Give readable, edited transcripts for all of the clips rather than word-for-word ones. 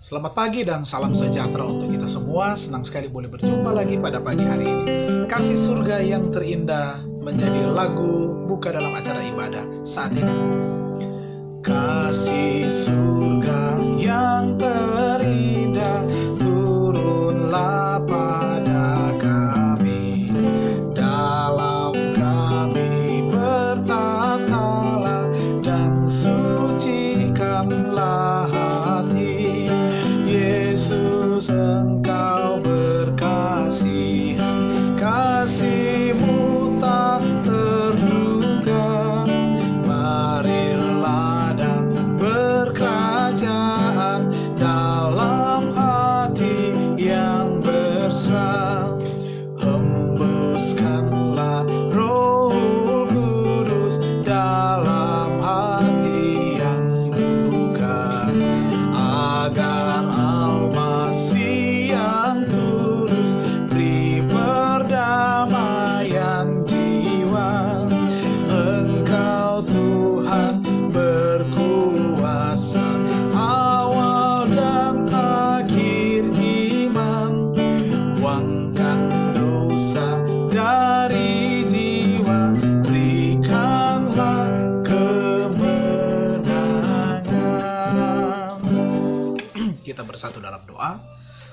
Selamat pagi dan salam sejahtera untuk kita semua. Senang sekali boleh berjumpa lagi pada pagi hari ini. Kasih surga yang terindah menjadi lagu buka dalam acara ibadah saat ini. Kasih surga yang terindah turunlah pada kami, dalam kami bertatalah dan sucikanlah hati. Yesus, Engkau berkasihan, kasih-Mu tak terduga. Marilah dan berkerajaan dalam hati yang berserah. Hembuskanlah Roh Kudus dalam hati yang luka, agar Al-Masih yang tulus beri perdamaian jiwa. Engkau Tuhan berkuasa, awal dan akhir iman. Buangkan dosa dari jiwa, berikanlah kemenangan. Kita bersatu dalam doa.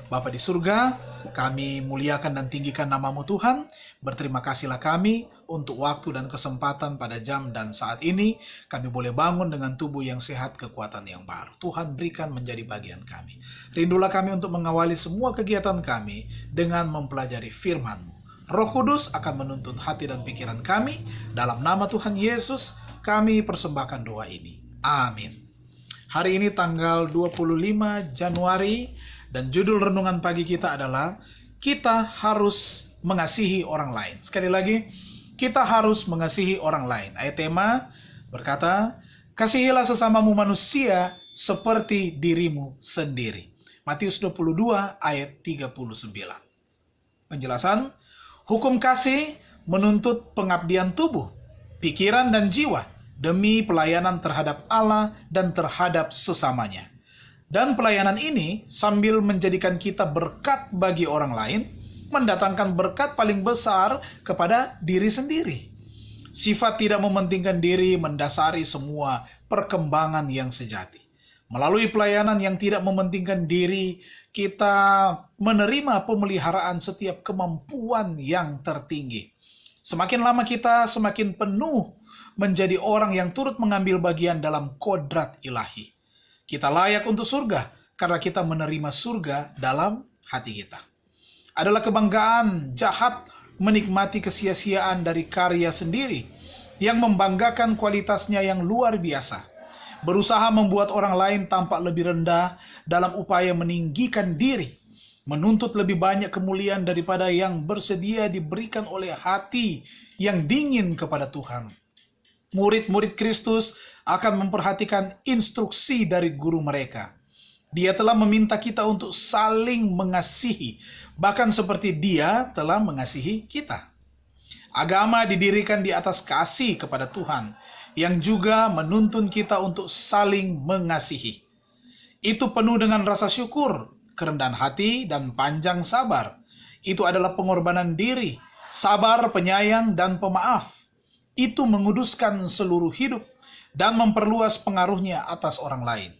Bapa di surga, kami muliakan dan tinggikan nama-Mu Tuhan. Berterima kasihlah kami untuk waktu dan kesempatan pada jam dan saat ini. Kami boleh bangun dengan tubuh yang sehat, kekuatan yang baru. Tuhan berikan menjadi bagian kami. Rindulah kami untuk mengawali semua kegiatan kami dengan mempelajari firman-Mu. Roh Kudus akan menuntun hati dan pikiran kami. Dalam nama Tuhan Yesus, kami persembahkan doa ini. Amin. Hari ini tanggal 25 Januari dan judul renungan pagi kita adalah kita harus mengasihi orang lain. Sekali lagi, kita harus mengasihi orang lain. Ayat tema berkata, kasihilah sesamamu manusia seperti dirimu sendiri. Matius 22 ayat 39. Penjelasan, hukum kasih menuntut pengabdian tubuh, pikiran dan jiwa demi pelayanan terhadap Allah dan terhadap sesamanya. Dan pelayanan ini sambil menjadikan kita berkat bagi orang lain, mendatangkan berkat paling besar kepada diri sendiri. Sifat tidak mementingkan diri mendasari semua perkembangan yang sejati. Melalui pelayanan yang tidak mementingkan diri, kita menerima pemeliharaan setiap kemampuan yang tertinggi. Semakin lama kita semakin penuh menjadi orang yang turut mengambil bagian dalam kodrat ilahi. Kita layak untuk surga karena kita menerima surga dalam hati kita. Adalah kebanggaan jahat menikmati kesia-siaan dari karya sendiri yang membanggakan kualitasnya yang luar biasa. Berusaha membuat orang lain tampak lebih rendah dalam upaya meninggikan diri. Menuntut lebih banyak kemuliaan daripada yang bersedia diberikan oleh hati yang dingin kepada Tuhan. Murid-murid Kristus akan memperhatikan instruksi dari guru mereka. Dia telah meminta kita untuk saling mengasihi, bahkan seperti Dia telah mengasihi kita. Agama didirikan di atas kasih kepada Tuhan, yang juga menuntun kita untuk saling mengasihi. Itu penuh dengan rasa syukur, kerendahan hati, dan panjang sabar. Itu adalah pengorbanan diri, sabar, penyayang, dan pemaaf. Itu menguduskan seluruh hidup dan memperluas pengaruhnya atas orang lain.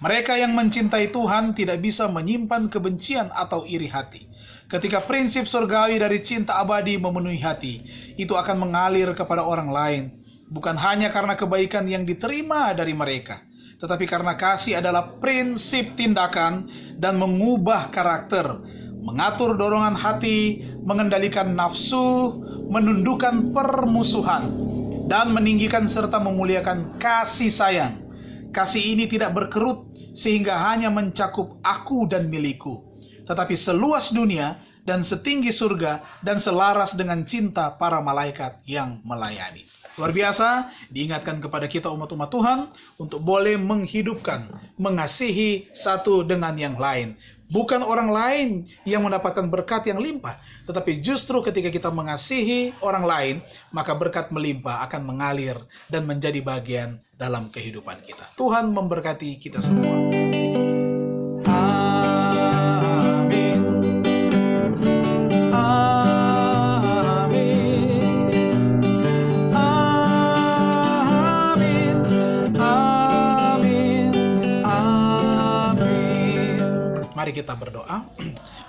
Mereka yang mencintai Tuhan tidak bisa menyimpan kebencian atau iri hati. Ketika prinsip surgawi dari cinta abadi memenuhi hati, itu akan mengalir kepada orang lain, bukan hanya karena kebaikan yang diterima dari mereka, tetapi karena kasih adalah prinsip tindakan dan mengubah karakter, mengatur dorongan hati, mengendalikan nafsu, menundukkan permusuhan, dan meninggikan serta memuliakan kasih sayang. Kasih ini tidak berkerut sehingga hanya mencakup aku dan milikku, tetapi seluas dunia dan setinggi surga dan selaras dengan cinta para malaikat yang melayani. Luar biasa, diingatkan kepada kita umat-umat Tuhan untuk boleh menghidupkan, mengasihi satu dengan yang lain. Bukan orang lain yang mendapatkan berkat yang limpah, tetapi justru ketika kita mengasihi orang lain, maka berkat melimpah akan mengalir dan menjadi bagian dalam kehidupan kita. Tuhan memberkati kita semua. Mari kita berdoa.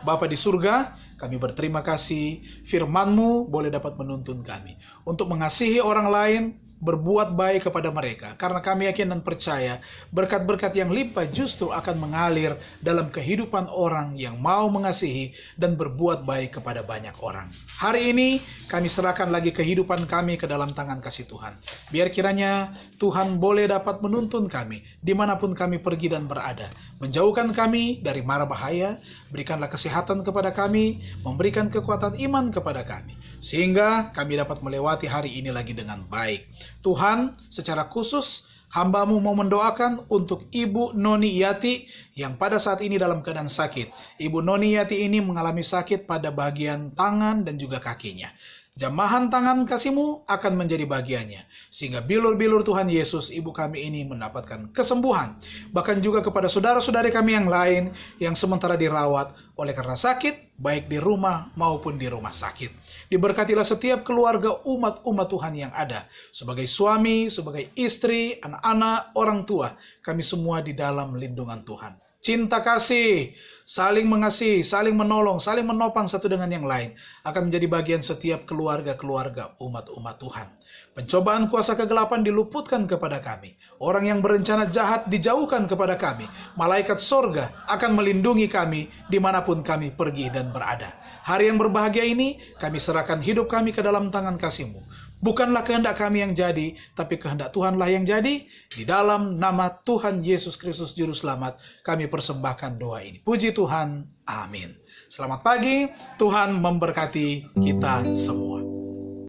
Bapa di surga, kami berterima kasih firman-Mu boleh dapat menuntun kami untuk mengasihi orang lain, berbuat baik kepada mereka. Karena kami yakin dan percaya berkat-berkat yang limpah justru akan mengalir dalam kehidupan orang yang mau mengasihi dan berbuat baik kepada banyak orang. Hari ini kami serahkan lagi kehidupan kami ke dalam tangan kasih Tuhan. Biar kiranya Tuhan boleh dapat menuntun kami dimanapun kami pergi dan berada. Menjauhkan kami dari mara bahaya, berikanlah kesehatan kepada kami, memberikan kekuatan iman kepada kami, sehingga kami dapat melewati hari ini lagi dengan baik. Tuhan, secara khusus hamba-Mu mau mendoakan untuk Ibu Noni Yati yang pada saat ini dalam keadaan sakit. Ibu Noni Yati ini mengalami sakit pada bagian tangan dan juga kakinya. Jamahan tangan kasih-Mu akan menjadi bagiannya, sehingga bilur-bilur Tuhan Yesus ibu kami ini mendapatkan kesembuhan. Bahkan juga kepada saudara-saudari kami yang lain yang sementara dirawat oleh karena sakit, baik di rumah maupun di rumah sakit. Diberkatilah setiap keluarga umat-umat Tuhan yang ada, sebagai suami, sebagai istri, anak-anak, orang tua, kami semua di dalam lindungan Tuhan. Cinta kasih, saling mengasihi, saling menolong, saling menopang satu dengan yang lain akan menjadi bagian setiap keluarga-keluarga umat-umat Tuhan. Pencobaan kuasa kegelapan diluputkan kepada kami. Orang yang berencana jahat dijauhkan kepada kami. Malaikat sorga akan melindungi kami dimanapun kami pergi dan berada. Hari yang berbahagia ini, kami serahkan hidup kami ke dalam tangan kasih-Mu. Bukanlah kehendak kami yang jadi, tapi kehendak Tuhanlah yang jadi. Di dalam nama Tuhan Yesus Kristus Juru Selamat, kami persembahkan doa ini. Puji Tuhan, amin. Selamat pagi, Tuhan memberkati kita semua.